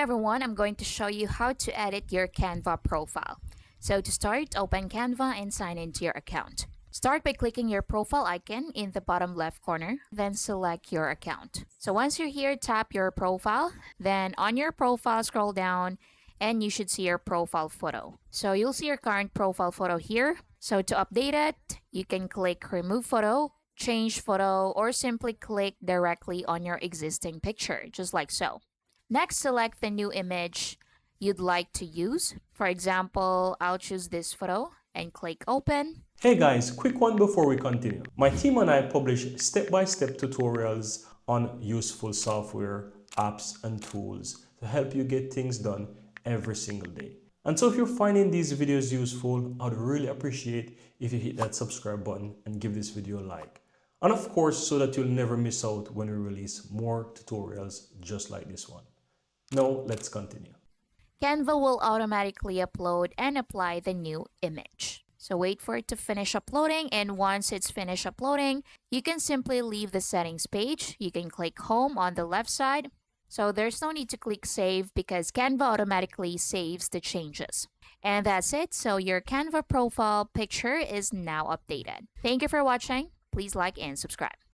everyone, I'm going to show you how to edit your Canva profile. So to start, open Canva and sign into your account. Start by clicking your profile icon in the bottom left corner, then select your account. So once you're here, tap your profile, then on your profile, scroll down, and you should see your profile photo. So you'll see your current profile photo here. So to update it, you can click remove photo, change photo, or simply click directly on your existing picture, just like so. Next, select the new image you'd like to use. For example, I'll choose this photo and click open. Hey guys, quick one before we continue. My team and I publish step-by-step tutorials on useful software, apps, and tools to help you get things done every single day. And so if you're finding these videos useful, I'd really appreciate if you hit that subscribe button and give this video a like. And of course, so that you'll never miss out when we release more tutorials just like this one. Now, let's continue. Canva will automatically upload and apply the new image. So wait for it to finish uploading, and once it's finished uploading, you can simply leave the settings page. You can click home on the left side. So there's no need to click save because Canva automatically saves the changes. And that's it. So your Canva profile picture is now updated. Thank you for watching. Please like and subscribe.